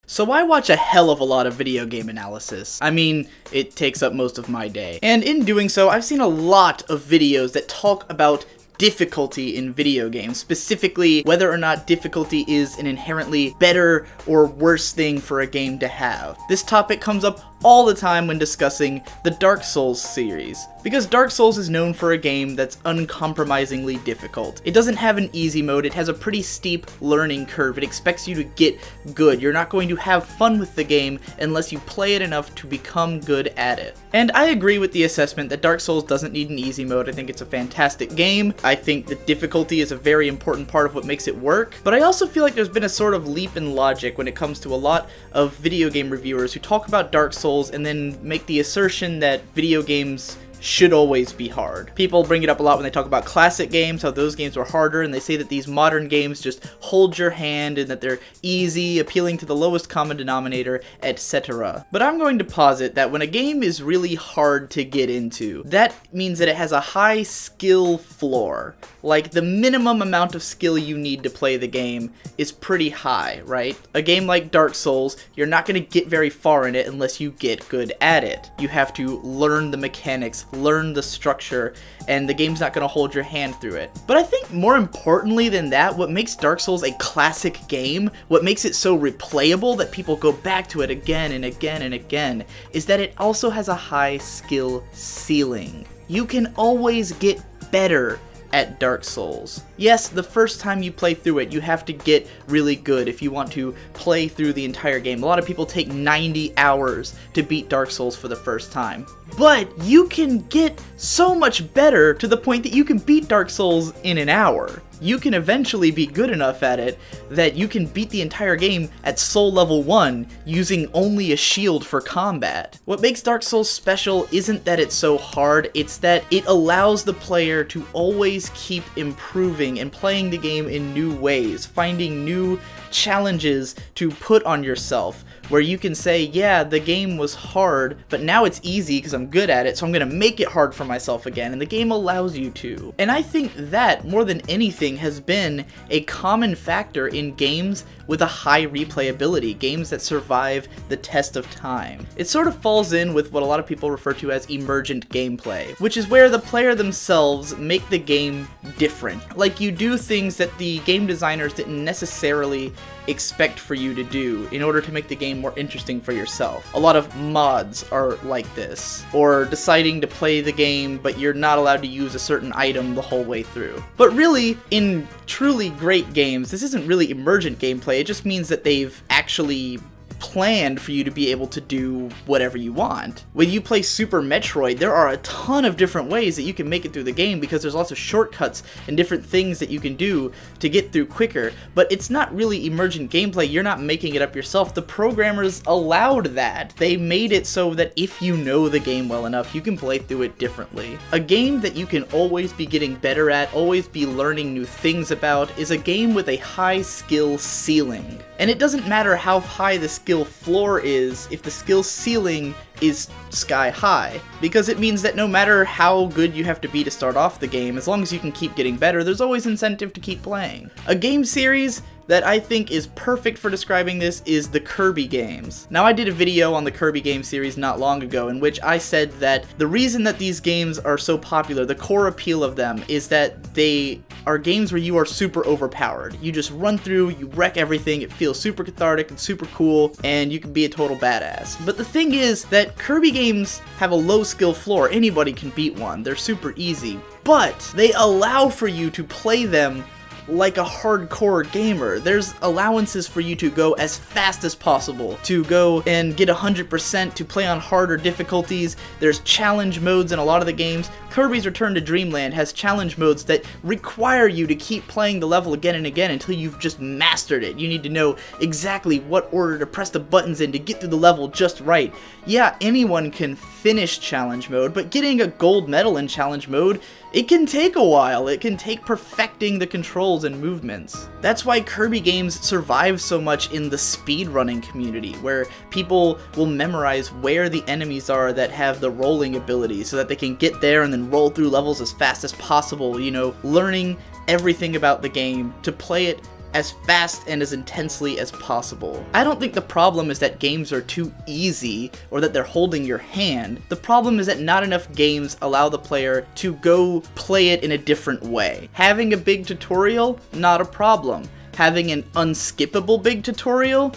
So I watch a hell of a lot of video game analysis. I mean, it takes up most of my day. And in doing so, I've seen a lot of videos that talk about difficulty in video games, specifically whether or not difficulty is an inherently better or worse thing for a game to have. This topic comes up all the time when discussing the Dark Souls series, because Dark Souls is known for a game that's uncompromisingly difficult. It doesn't have an easy mode, it has a pretty steep learning curve. It expects you to get good. You're not going to have fun with the game unless you play it enough to become good at it. And I agree with the assessment that Dark Souls doesn't need an easy mode. I think it's a fantastic game. I think the difficulty is a very important part of what makes it work, but I also feel like there's been a sort of leap in logic when it comes to a lot of video game reviewers who talk about Dark Souls and then make the assertion that video games should always be hard. People bring it up a lot when they talk about classic games, how those games were harder, and they say that these modern games just hold your hand and that they're easy, appealing to the lowest common denominator, etc. But I'm going to posit that when a game is really hard to get into, that means that it has a high skill floor. Like, the minimum amount of skill you need to play the game is pretty high, right? A game like Dark Souls, you're not going to get very far in it unless you get good at it. You have to learn the mechanics, learn the structure, and the game's not going to hold your hand through it. But I think more importantly than that, what makes Dark Souls a classic game, what makes it so replayable that people go back to it again and again and again, is that it also has a high skill ceiling. You can always get better at Dark Souls. Yes, the first time you play through it, you have to get really good if you want to play through the entire game. A lot of people take 90 hours to beat Dark Souls for the first time. But you can get so much better to the point that you can beat Dark Souls in an hour. You can eventually be good enough at it that you can beat the entire game at Soul Level 1 using only a shield for combat. What makes Dark Souls special isn't that it's so hard, it's that it allows the player to always keep improving and playing the game in new ways, finding new challenges to put on yourself, where you can say, yeah, the game was hard, but now it's easy because I'm good at it, so I'm gonna make it hard for myself again, and the game allows you to. And I think that, more than anything, has been a common factor in games with a high replayability, games that survive the test of time. It sort of falls in with what a lot of people refer to as emergent gameplay, which is where the player themselves make the game different. Like, you do things that the game designers didn't necessarily expect for you to do in order to make the game more interesting for yourself. A lot of mods are like this, or deciding to play the game but you're not allowed to use a certain item the whole way through. But really, in truly great games, this isn't really emergent gameplay, it just means that they've actually planned for you to be able to do whatever you want. When you play Super Metroid, there are a ton of different ways that you can make it through the game because there's lots of shortcuts and different things that you can do to get through quicker, but it's not really emergent gameplay. You're not making it up yourself. The programmers allowed that. They made it so that if you know the game well enough, you can play through it differently. A game that you can always be getting better at, always be learning new things about, is a game with a high skill ceiling. And it doesn't matter how high the skill floor is if the skill ceiling is sky high, because it means that no matter how good you have to be to start off the game, as long as you can keep getting better, there's always incentive to keep playing. A game series that I think is perfect for describing this is the Kirby games. Now, I did a video on the Kirby game series not long ago in which I said that the reason that these games are so popular, the core appeal of them, is that they are games where you are super overpowered. You just run through, you wreck everything, it feels super cathartic and super cool, and you can be a total badass. But the thing is that Kirby games have a low skill floor. Anybody can beat one. They're super easy. But they allow for you to play them like a hardcore gamer. There's allowances for you to go as fast as possible, to go and get 100%, to play on harder difficulties. There's challenge modes in a lot of the games. Kirby's Return to Dreamland has challenge modes that require you to keep playing the level again and again until you've just mastered it. You need to know exactly what order to press the buttons in to get through the level just right. Yeah, anyone can finish challenge mode, but getting a gold medal in challenge mode, it can take a while. It can take perfecting the controls and movements. That's why Kirby games survive so much in the speedrunning community, where people will memorize where the enemies are that have the rolling ability so that they can get there and then roll through levels as fast as possible, you know, learning everything about the game to play it as fast and as intensely as possible. I don't think the problem is that games are too easy or that they're holding your hand. The problem is that not enough games allow the player to go play it in a different way. Having a big tutorial, not a problem. Having an unskippable big tutorial,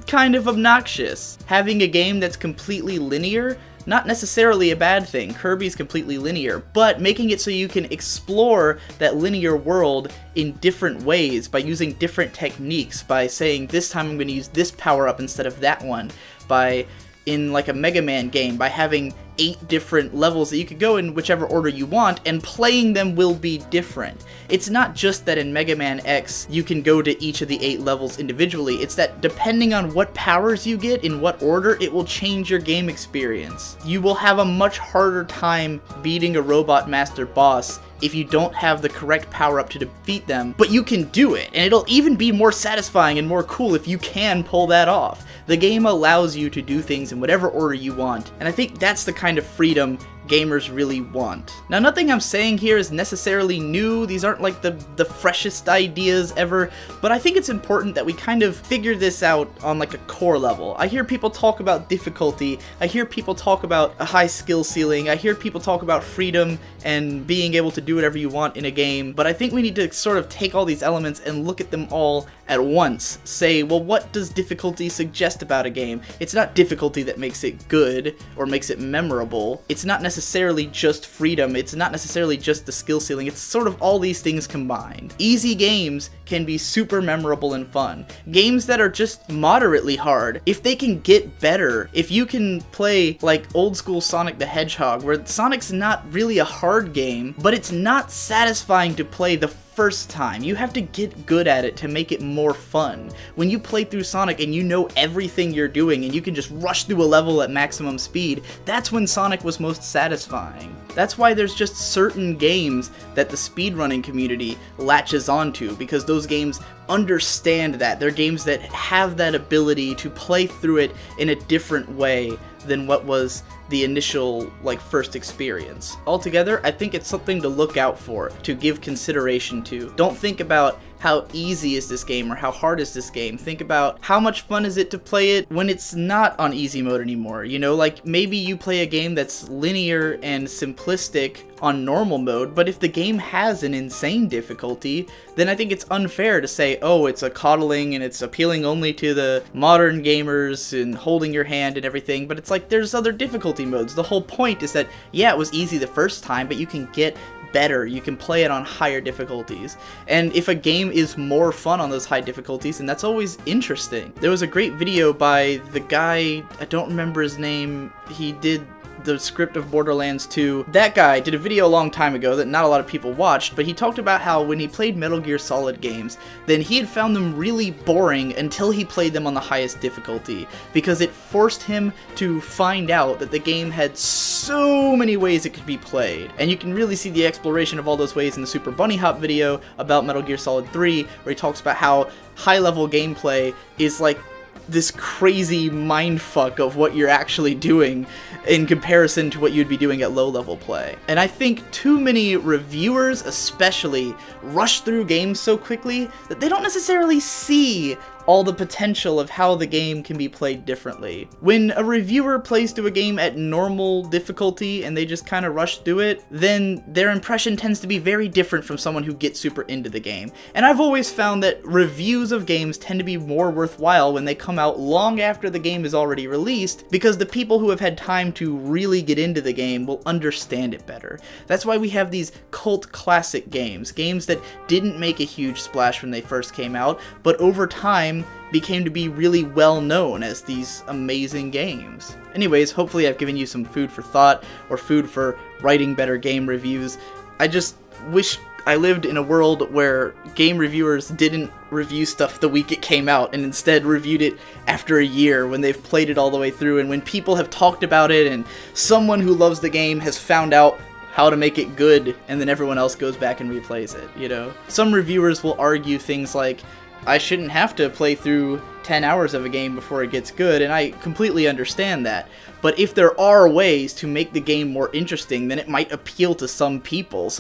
kind of obnoxious. Having a game that's completely linear, not necessarily a bad thing. Kirby's completely linear, but making it so you can explore that linear world in different ways by using different techniques, by saying this time I'm going to use this power-up instead of that one, by, in like a Mega Man game, by having 8 different levels that you could go in whichever order you want, and playing them will be different. It's not just that in Mega Man X you can go to each of the 8 levels individually, it's that depending on what powers you get in what order, it will change your game experience. You will have a much harder time beating a Robot Master boss if you don't have the correct power-up to defeat them, but you can do it, and it'll even be more satisfying and more cool if you can pull that off. The game allows you to do things in whatever order you want, and I think that's the kind of freedom gamers really want. Now, nothing I'm saying here is necessarily new, these aren't like the freshest ideas ever, but I think it's important that we kind of figure this out on like a core level. I hear people talk about difficulty, I hear people talk about a high skill ceiling, I hear people talk about freedom and being able to do whatever you want in a game, but I think we need to sort of take all these elements and look at them all at once. Say, well, what does difficulty suggest about a game? It's not difficulty that makes it good or makes it memorable. It's not necessarily just freedom. It's not necessarily just the skill ceiling. It's sort of all these things combined. Easy games can be super memorable and fun. Games that are just moderately hard, if they can get better, if you can play like old school Sonic the Hedgehog, where Sonic's not really a hard game, but it's not satisfying to play the first time. You have to get good at it to make it more fun. When you play through Sonic and you know everything you're doing and you can just rush through a level at maximum speed, that's when Sonic was most satisfying. That's why there's just certain games that the speedrunning community latches onto, because those games understand that. They're games that have that ability to play through it in a different way than what was the initial, like, first experience. Altogether, I think it's something to look out for, to give consideration to. Don't think about how easy is this game or how hard is this game. Think about how much fun is it to play it when it's not on easy mode anymore. You know, like maybe you play a game that's linear and simplistic on normal mode, but if the game has an insane difficulty, then I think it's unfair to say, oh, it's a coddling and it's appealing only to the modern gamers and holding your hand and everything, but it's like there's other difficulty modes. The whole point is that, yeah, it was easy the first time, but you can get better. You can play it on higher difficulties. And if a game is more fun on those high difficulties, then that's always interesting. There was a great video by the guy, I don't remember his name, he did the script of Borderlands 2. That guy did a video a long time ago that not a lot of people watched, but he talked about how when he played Metal Gear Solid games, then he had found them really boring until he played them on the highest difficulty, because it forced him to find out that the game had so many ways it could be played. And you can really see the exploration of all those ways in the Super Bunny Hop video about Metal Gear Solid 3, where he talks about how high-level gameplay is like this crazy mindfuck of what you're actually doing in comparison to what you'd be doing at low-level play. And I think too many reviewers especially rush through games so quickly that they don't necessarily see all the potential of how the game can be played differently. When a reviewer plays through a game at normal difficulty and they just kind of rush through it, then their impression tends to be very different from someone who gets super into the game. And I've always found that reviews of games tend to be more worthwhile when they come out long after the game is already released, because the people who have had time to really get into the game will understand it better. That's why we have these cult classic games, games that didn't make a huge splash when they first came out, but over time became to be really well known as these amazing games. Anyways, hopefully I've given you some food for thought, or food for writing better game reviews. I just wish I lived in a world where game reviewers didn't review stuff the week it came out, and instead reviewed it after a year when they've played it all the way through, and when people have talked about it and someone who loves the game has found out how to make it good, and then everyone else goes back and replays it, you know? Some reviewers will argue things like, I shouldn't have to play through 10 hours of a game before it gets good, and I completely understand that. But if there are ways to make the game more interesting, then it might appeal to some people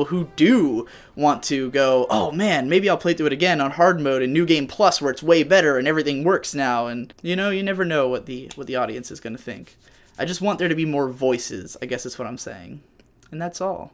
who do want to go, oh man, maybe I'll play through it again on hard mode in New Game Plus where it's way better and everything works now, and you know, you never know what the audience is going to think. I just want there to be more voices, I guess is what I'm saying. And that's all.